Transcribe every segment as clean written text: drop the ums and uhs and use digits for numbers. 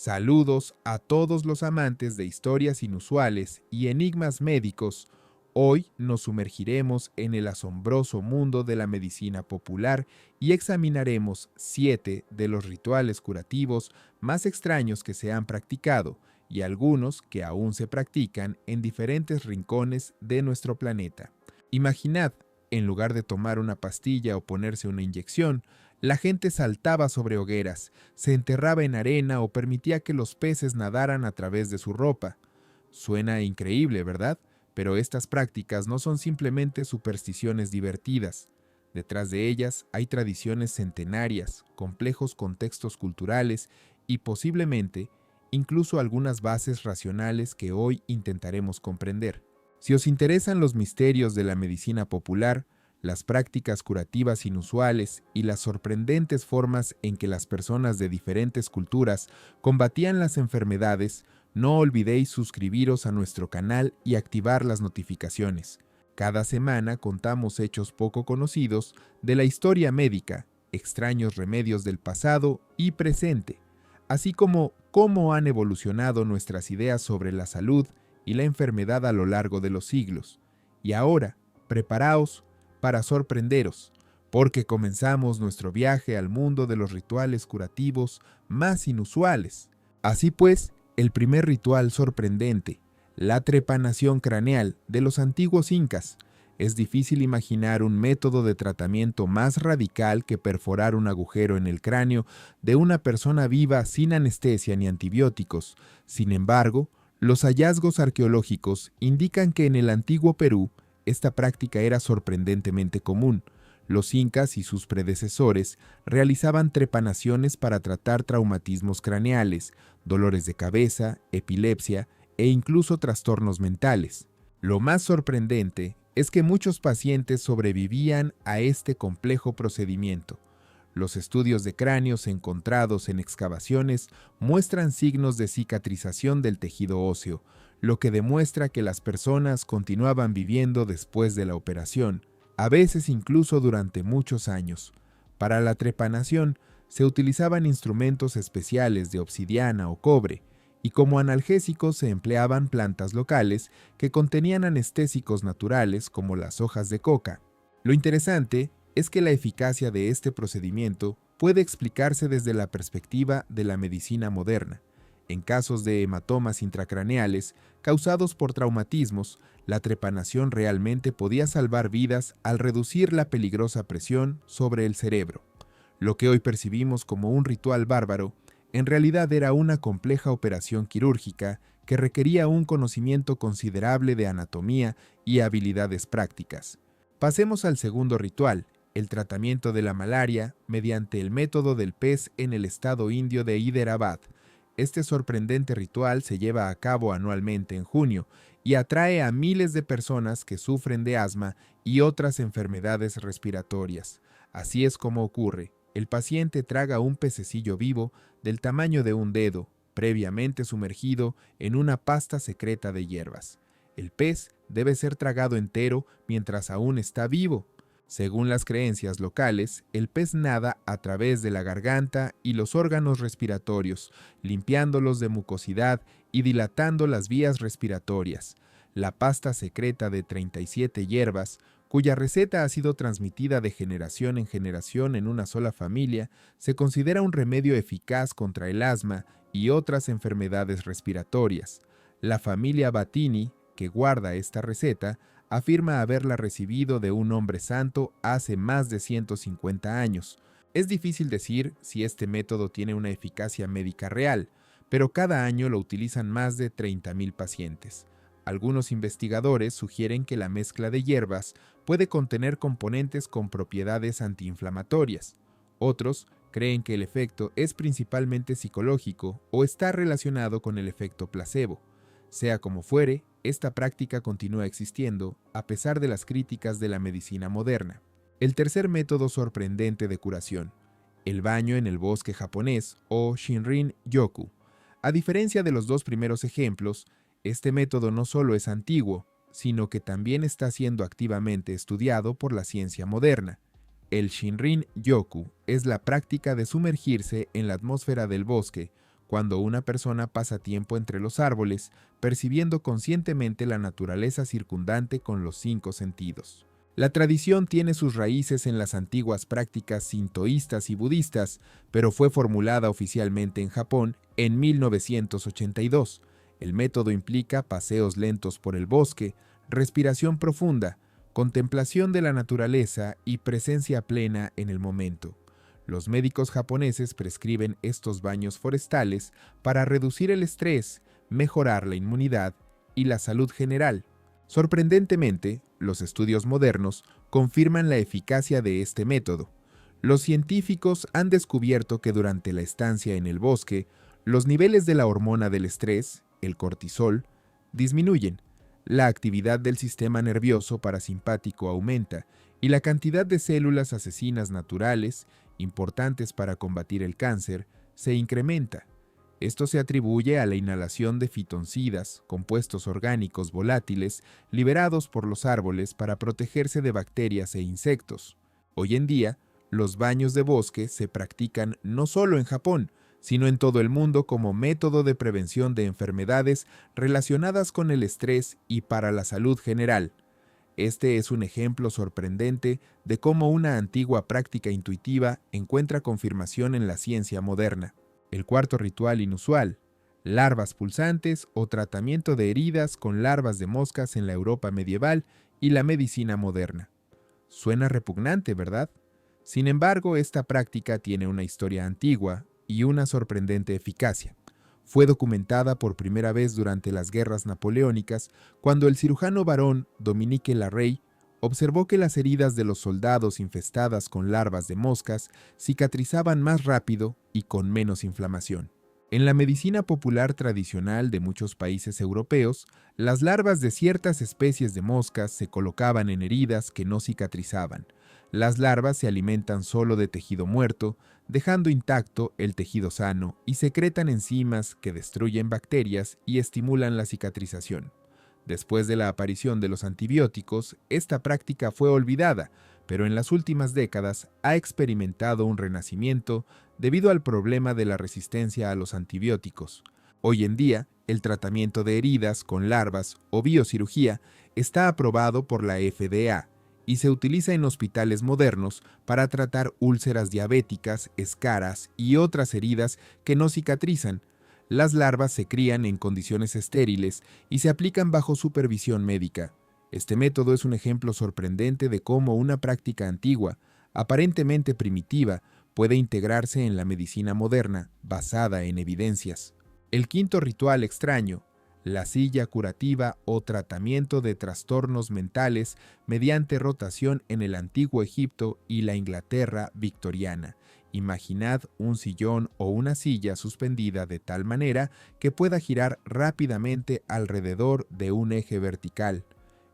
Saludos a todos los amantes de historias inusuales y enigmas médicos. Hoy nos sumergiremos en el asombroso mundo de la medicina popular y examinaremos 7 de los rituales curativos más extraños que se han practicado y algunos que aún se practican en diferentes rincones de nuestro planeta. Imaginad, en lugar de tomar una pastilla o ponerse una inyección, la gente saltaba sobre hogueras, se enterraba en arena o permitía que los peces nadaran a través de su ropa. Suena increíble, ¿verdad? Pero estas prácticas no son simplemente supersticiones divertidas. Detrás de ellas hay tradiciones centenarias, complejos contextos culturales y posiblemente incluso algunas bases racionales que hoy intentaremos comprender. Si os interesan los misterios de la medicina popular, las prácticas curativas inusuales y las sorprendentes formas en que las personas de diferentes culturas combatían las enfermedades, no olvidéis suscribiros a nuestro canal y activar las notificaciones. Cada semana contamos hechos poco conocidos de la historia médica, extraños remedios del pasado y presente, así como cómo han evolucionado nuestras ideas sobre la salud y la enfermedad a lo largo de los siglos. Y ahora, preparaos para sorprenderos, porque comenzamos nuestro viaje al mundo de los rituales curativos más inusuales. Así pues, el primer ritual sorprendente, la trepanación craneal de los antiguos incas. Es difícil imaginar un método de tratamiento más radical que perforar un agujero en el cráneo de una persona viva sin anestesia ni antibióticos. Sin embargo, los hallazgos arqueológicos indican que en el antiguo Perú, esta práctica era sorprendentemente común. Los incas y sus predecesores realizaban trepanaciones para tratar traumatismos craneales, dolores de cabeza, epilepsia e incluso trastornos mentales. Lo más sorprendente es que muchos pacientes sobrevivían a este complejo procedimiento. Los estudios de cráneos encontrados en excavaciones muestran signos de cicatrización del tejido óseo, lo que demuestra que las personas continuaban viviendo después de la operación, a veces incluso durante muchos años. Para la trepanación se utilizaban instrumentos especiales de obsidiana o cobre, y como analgésicos se empleaban plantas locales que contenían anestésicos naturales como las hojas de coca. Lo interesante es que la eficacia de este procedimiento puede explicarse desde la perspectiva de la medicina moderna. En casos de hematomas intracraneales causados por traumatismos, la trepanación realmente podía salvar vidas al reducir la peligrosa presión sobre el cerebro. Lo que hoy percibimos como un ritual bárbaro, en realidad era una compleja operación quirúrgica que requería un conocimiento considerable de anatomía y habilidades prácticas. Pasemos al segundo ritual, el tratamiento de la malaria mediante el método del pez en el estado indio de Hyderabad. Este sorprendente ritual se lleva a cabo anualmente en junio y atrae a miles de personas que sufren de asma y otras enfermedades respiratorias. Así es como ocurre. El paciente traga un pececillo vivo del tamaño de un dedo, previamente sumergido en una pasta secreta de hierbas. El pez debe ser tragado entero mientras aún está vivo. Según las creencias locales, el pez nada a través de la garganta y los órganos respiratorios, limpiándolos de mucosidad y dilatando las vías respiratorias. La pasta secreta de 37 hierbas, cuya receta ha sido transmitida de generación en generación en una sola familia, se considera un remedio eficaz contra el asma y otras enfermedades respiratorias. La familia Batini, que guarda esta receta, afirma haberla recibido de un hombre santo hace más de 150 años. Es difícil decir si este método tiene una eficacia médica real, pero cada año lo utilizan más de 30,000 pacientes. Algunos investigadores sugieren que la mezcla de hierbas puede contener componentes con propiedades antiinflamatorias. Otros creen que el efecto es principalmente psicológico o está relacionado con el efecto placebo. Sea como fuere, esta práctica continúa existiendo a pesar de las críticas de la medicina moderna. El tercer método sorprendente de curación, el baño en el bosque japonés o Shinrin-yoku. A diferencia de los dos primeros ejemplos, este método no solo es antiguo, sino que también está siendo activamente estudiado por la ciencia moderna. El Shinrin-yoku es la práctica de sumergirse en la atmósfera del bosque cuando una persona pasa tiempo entre los árboles, percibiendo conscientemente la naturaleza circundante con los 5 sentidos. La tradición tiene sus raíces en las antiguas prácticas sintoístas y budistas, pero fue formulada oficialmente en Japón en 1982. El método implica paseos lentos por el bosque, respiración profunda, contemplación de la naturaleza y presencia plena en el momento. Los médicos japoneses prescriben estos baños forestales para reducir el estrés, mejorar la inmunidad y la salud general. Sorprendentemente, los estudios modernos confirman la eficacia de este método. Los científicos han descubierto que durante la estancia en el bosque, los niveles de la hormona del estrés, el cortisol, disminuyen, la actividad del sistema nervioso parasimpático aumenta y la cantidad de células asesinas naturales, importantes para combatir el cáncer, se incrementa. Esto se atribuye a la inhalación de fitoncidas, compuestos orgánicos volátiles liberados por los árboles para protegerse de bacterias e insectos. Hoy en día, los baños de bosque se practican no solo en Japón, sino en todo el mundo como método de prevención de enfermedades relacionadas con el estrés y para la salud general. Este es un ejemplo sorprendente de cómo una antigua práctica intuitiva encuentra confirmación en la ciencia moderna. El cuarto ritual inusual: larvas pulsantes o tratamiento de heridas con larvas de moscas en la Europa medieval y la medicina moderna. Suena repugnante, ¿verdad? Sin embargo, esta práctica tiene una historia antigua y una sorprendente eficacia. Fue documentada por primera vez durante las guerras napoleónicas, cuando el cirujano varón Dominique Larrey observó que las heridas de los soldados infestadas con larvas de moscas cicatrizaban más rápido y con menos inflamación. En la medicina popular tradicional de muchos países europeos, las larvas de ciertas especies de moscas se colocaban en heridas que no cicatrizaban. Las larvas se alimentan solo de tejido muerto, dejando intacto el tejido sano, y secretan enzimas que destruyen bacterias y estimulan la cicatrización. Después de la aparición de los antibióticos, esta práctica fue olvidada, pero en las últimas décadas ha experimentado un renacimiento debido al problema de la resistencia a los antibióticos. Hoy en día, el tratamiento de heridas con larvas o biocirugía está aprobado por la FDA y se utiliza en hospitales modernos para tratar úlceras diabéticas, escaras y otras heridas que no cicatrizan. Las larvas se crían en condiciones estériles y se aplican bajo supervisión médica. Este método es un ejemplo sorprendente de cómo una práctica antigua, aparentemente primitiva, puede integrarse en la medicina moderna basada en evidencias. El quinto ritual extraño: la silla curativa o tratamiento de trastornos mentales mediante rotación en el antiguo Egipto y la Inglaterra victoriana. Imaginad un sillón o una silla suspendida de tal manera que pueda girar rápidamente alrededor de un eje vertical.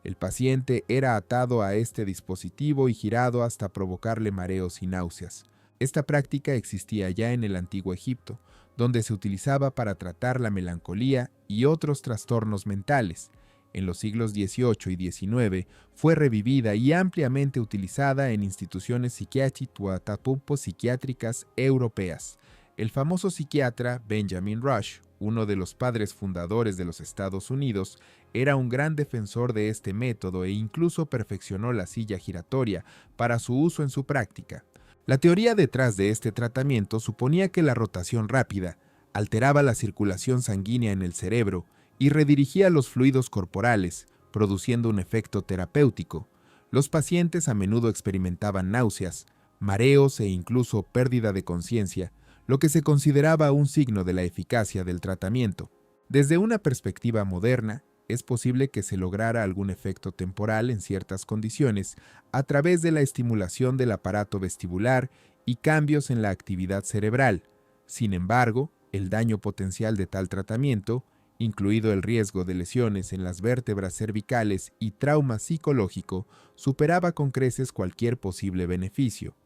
El paciente era atado a este dispositivo y girado hasta provocarle mareos y náuseas. Esta práctica existía ya en el antiguo Egipto, donde se utilizaba para tratar la melancolía y otros trastornos mentales. En los siglos XVIII y XIX fue revivida y ampliamente utilizada en instituciones psiquiátricas europeas. El famoso psiquiatra Benjamin Rush, uno de los padres fundadores de los Estados Unidos, era un gran defensor de este método e incluso perfeccionó la silla giratoria para su uso en su práctica. La teoría detrás de este tratamiento suponía que la rotación rápida alteraba la circulación sanguínea en el cerebro y redirigía los fluidos corporales, produciendo un efecto terapéutico. Los pacientes a menudo experimentaban náuseas, mareos e incluso pérdida de conciencia, lo que se consideraba un signo de la eficacia del tratamiento. Desde una perspectiva moderna, es posible que se lograra algún efecto temporal en ciertas condiciones a través de la estimulación del aparato vestibular y cambios en la actividad cerebral. Sin embargo, el daño potencial de tal tratamiento, incluido el riesgo de lesiones en las vértebras cervicales y trauma psicológico, superaba con creces cualquier posible beneficio.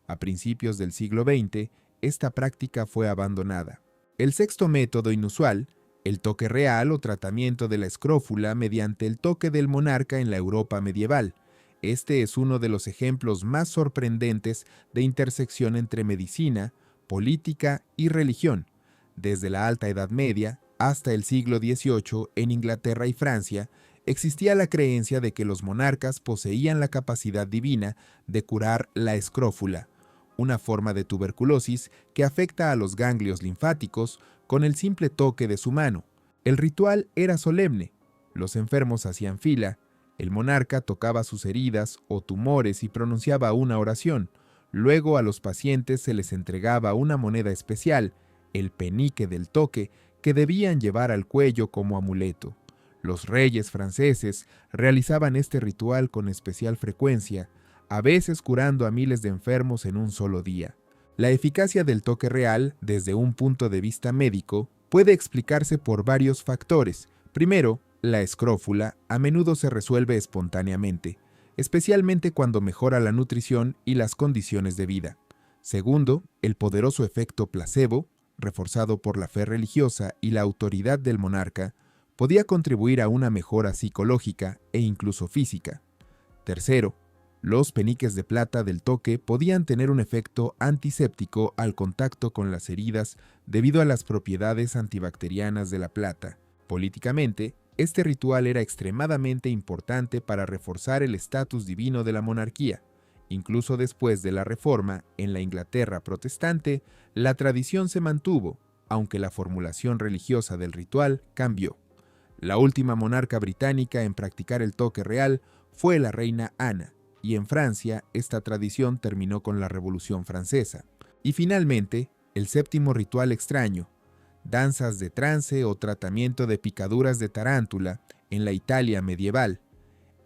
A principios del siglo XX, esta práctica fue abandonada. El sexto método inusual: el toque real o tratamiento de la escrófula mediante el toque del monarca en la Europa medieval. Este es uno de los ejemplos más sorprendentes de intersección entre medicina, política y religión. Desde la Alta Edad Media hasta el siglo XVIII, en Inglaterra y Francia, existía la creencia de que los monarcas poseían la capacidad divina de curar la escrófula, una forma de tuberculosis que afecta a los ganglios linfáticos con el simple toque de su mano. El ritual era solemne. Los enfermos hacían fila, el monarca tocaba sus heridas o tumores y pronunciaba una oración. Luego a los pacientes se les entregaba una moneda especial, el penique del toque, que debían llevar al cuello como amuleto. Los reyes franceses realizaban este ritual con especial frecuencia, a veces curando a miles de enfermos en un solo día. La eficacia del toque real, desde un punto de vista médico, puede explicarse por varios factores. Primero, la escrófula a menudo se resuelve espontáneamente, especialmente cuando mejora la nutrición y las condiciones de vida. Segundo, el poderoso efecto placebo, reforzado por la fe religiosa y la autoridad del monarca, podía contribuir a una mejora psicológica e incluso física. Tercero, los peniques de plata del toque podían tener un efecto antiséptico al contacto con las heridas debido a las propiedades antibacterianas de la plata. Políticamente, este ritual era extremadamente importante para reforzar el estatus divino de la monarquía. Incluso después de la Reforma, en la Inglaterra protestante, la tradición se mantuvo, aunque la formulación religiosa del ritual cambió. La última monarca británica en practicar el toque real fue la reina Ana, y en Francia esta tradición terminó con la Revolución Francesa. Y finalmente, el séptimo ritual extraño, danzas de trance o tratamiento de picaduras de tarántula en la Italia medieval.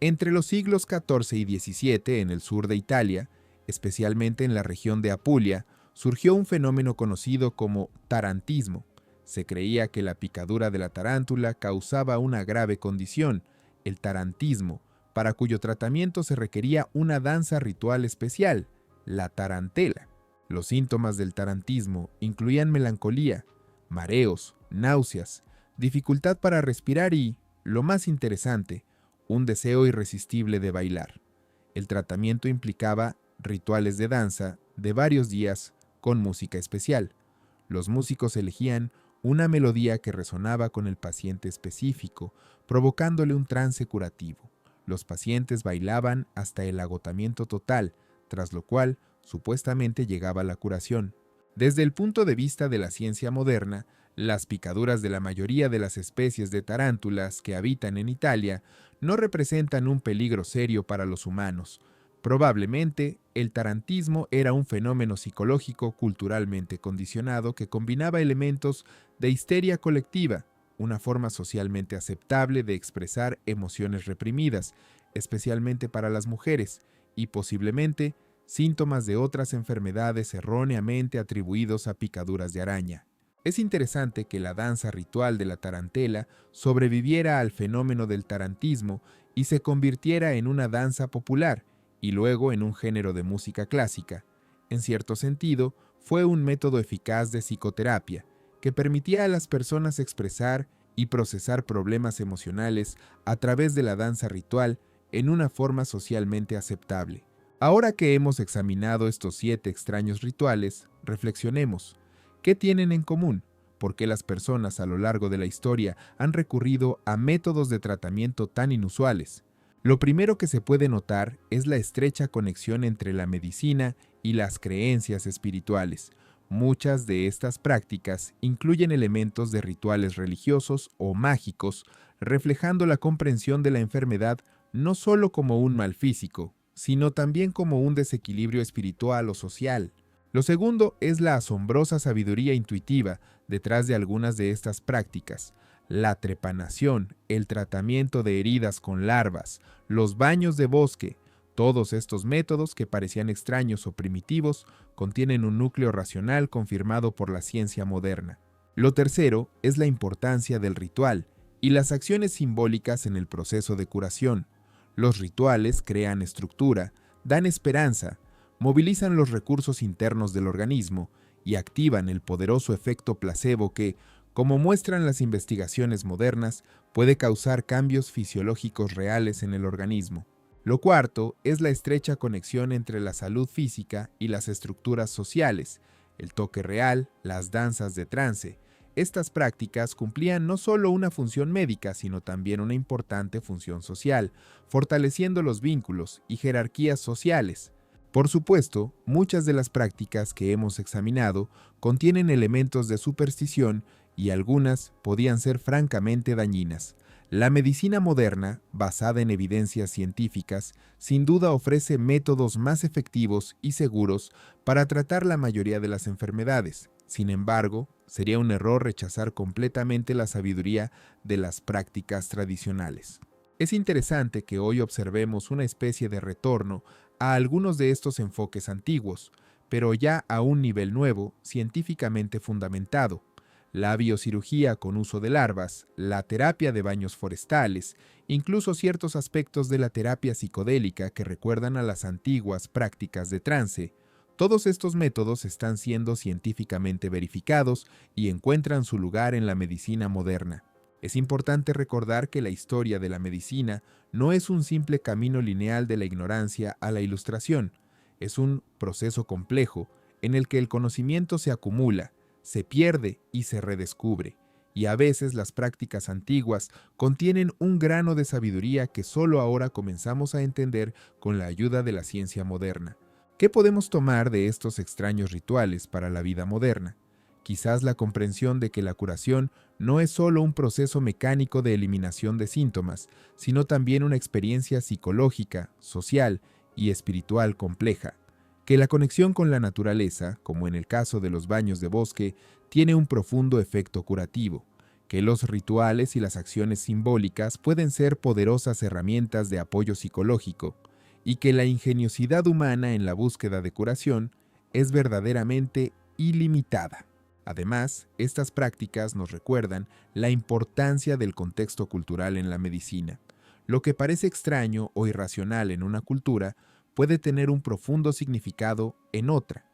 Entre los siglos XIV y XVII en el sur de Italia, especialmente en la región de Apulia, surgió un fenómeno conocido como tarantismo. Se creía que la picadura de la tarántula causaba una grave condición, el tarantismo, para cuyo tratamiento se requería una danza ritual especial, la tarantela. Los síntomas del tarantismo incluían melancolía, mareos, náuseas, dificultad para respirar y, lo más interesante, un deseo irresistible de bailar. El tratamiento implicaba rituales de danza de varios días con música especial. Los músicos elegían una melodía que resonaba con el paciente específico, provocándole un trance curativo. Los pacientes bailaban hasta el agotamiento total, tras lo cual supuestamente llegaba la curación. Desde el punto de vista de la ciencia moderna, las picaduras de la mayoría de las especies de tarántulas que habitan en Italia no representan un peligro serio para los humanos. Probablemente, el tarantismo era un fenómeno psicológico culturalmente condicionado que combinaba elementos de histeria colectiva, una forma socialmente aceptable de expresar emociones reprimidas, especialmente para las mujeres, y posiblemente síntomas de otras enfermedades erróneamente atribuidos a picaduras de araña. Es interesante que la danza ritual de la tarantela sobreviviera al fenómeno del tarantismo y se convirtiera en una danza popular y luego en un género de música clásica. En cierto sentido, fue un método eficaz de psicoterapia que permitía a las personas expresar y procesar problemas emocionales a través de la danza ritual en una forma socialmente aceptable. Ahora que hemos examinado estos 7 extraños rituales, reflexionemos. ¿Qué tienen en común? ¿Por qué las personas a lo largo de la historia han recurrido a métodos de tratamiento tan inusuales? Lo primero que se puede notar es la estrecha conexión entre la medicina y las creencias espirituales. Muchas de estas prácticas incluyen elementos de rituales religiosos o mágicos, reflejando la comprensión de la enfermedad no solo como un mal físico, sino también como un desequilibrio espiritual o social. Lo segundo es la asombrosa sabiduría intuitiva detrás de algunas de estas prácticas. La trepanación, el tratamiento de heridas con larvas, los baños de bosque, todos estos métodos que parecían extraños o primitivos contienen un núcleo racional confirmado por la ciencia moderna. Lo tercero es la importancia del ritual y las acciones simbólicas en el proceso de curación. Los rituales crean estructura, dan esperanza, movilizan los recursos internos del organismo y activan el poderoso efecto placebo que, como muestran las investigaciones modernas, puede causar cambios fisiológicos reales en el organismo. Lo cuarto es la estrecha conexión entre la salud física y las estructuras sociales, el toque real, las danzas de trance, Estas prácticas cumplían no solo una función médica, sino también una importante función social, fortaleciendo los vínculos y jerarquías sociales. Por supuesto, muchas de las prácticas que hemos examinado contienen elementos de superstición y algunas podían ser francamente dañinas. La medicina moderna, basada en evidencias científicas, sin duda ofrece métodos más efectivos y seguros para tratar la mayoría de las enfermedades. Sin embargo, sería un error rechazar completamente la sabiduría de las prácticas tradicionales. Es interesante que hoy observemos una especie de retorno a algunos de estos enfoques antiguos, pero ya a un nivel nuevo, científicamente fundamentado. La biocirugía con uso de larvas, la terapia de baños forestales, incluso ciertos aspectos de la terapia psicodélica que recuerdan a las antiguas prácticas de trance. Todos estos métodos están siendo científicamente verificados y encuentran su lugar en la medicina moderna. Es importante recordar que la historia de la medicina no es un simple camino lineal de la ignorancia a la ilustración, es un proceso complejo en el que el conocimiento se acumula, se pierde y se redescubre, y a veces las prácticas antiguas contienen un grano de sabiduría que solo ahora comenzamos a entender con la ayuda de la ciencia moderna. ¿Qué podemos tomar de estos extraños rituales para la vida moderna? Quizás la comprensión de que la curación no es solo un proceso mecánico de eliminación de síntomas, sino también una experiencia psicológica, social y espiritual compleja. Que la conexión con la naturaleza, como en el caso de los baños de bosque, tiene un profundo efecto curativo. Que los rituales y las acciones simbólicas pueden ser poderosas herramientas de apoyo psicológico, y que la ingeniosidad humana en la búsqueda de curación es verdaderamente ilimitada. Además, estas prácticas nos recuerdan la importancia del contexto cultural en la medicina. Lo que parece extraño o irracional en una cultura puede tener un profundo significado en otra.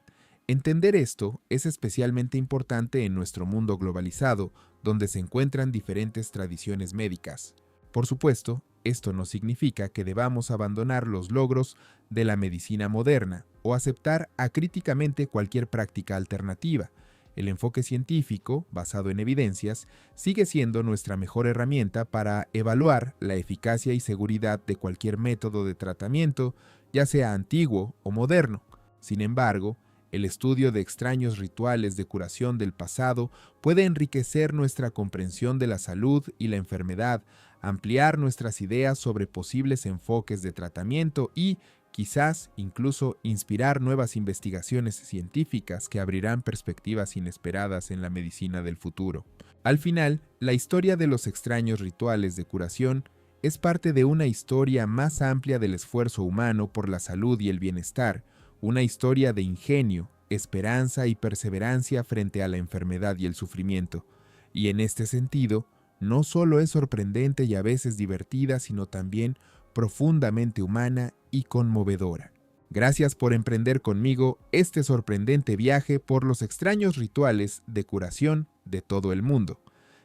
Entender esto es especialmente importante en nuestro mundo globalizado, donde se encuentran diferentes tradiciones médicas. Por supuesto, esto no significa que debamos abandonar los logros de la medicina moderna o aceptar acríticamente cualquier práctica alternativa. El enfoque científico, basado en evidencias, sigue siendo nuestra mejor herramienta para evaluar la eficacia y seguridad de cualquier método de tratamiento, ya sea antiguo o moderno. Sin embargo, el estudio de extraños rituales de curación del pasado puede enriquecer nuestra comprensión de la salud y la enfermedad, ampliar nuestras ideas sobre posibles enfoques de tratamiento y, quizás, incluso inspirar nuevas investigaciones científicas que abrirán perspectivas inesperadas en la medicina del futuro. Al final, la historia de los extraños rituales de curación es parte de una historia más amplia del esfuerzo humano por la salud y el bienestar, una historia de ingenio, esperanza y perseverancia frente a la enfermedad y el sufrimiento. Y en este sentido, no solo es sorprendente y a veces divertida, sino también profundamente humana y conmovedora. Gracias por emprender conmigo este sorprendente viaje por los extraños rituales de curación de todo el mundo.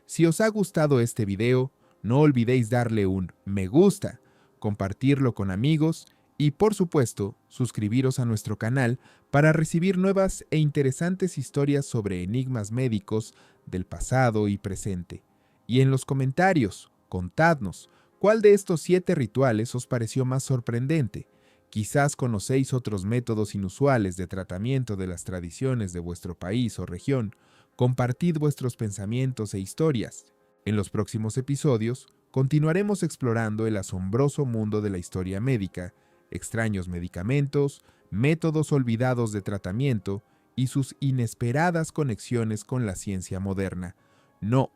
Si os ha gustado este video, no olvidéis darle un me gusta, compartirlo con amigos y, por supuesto, suscribiros a nuestro canal para recibir nuevas e interesantes historias sobre enigmas médicos del pasado y presente. Y en los comentarios, contadnos, ¿cuál de estos 7 rituales os pareció más sorprendente? Quizás conocéis otros métodos inusuales de tratamiento de las tradiciones de vuestro país o región. Compartid vuestros pensamientos e historias. En los próximos episodios, continuaremos explorando el asombroso mundo de la historia médica, extraños medicamentos, métodos olvidados de tratamiento y sus inesperadas conexiones con la ciencia moderna. No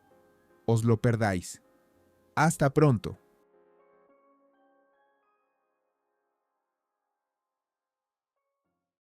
os lo perdáis. Hasta pronto.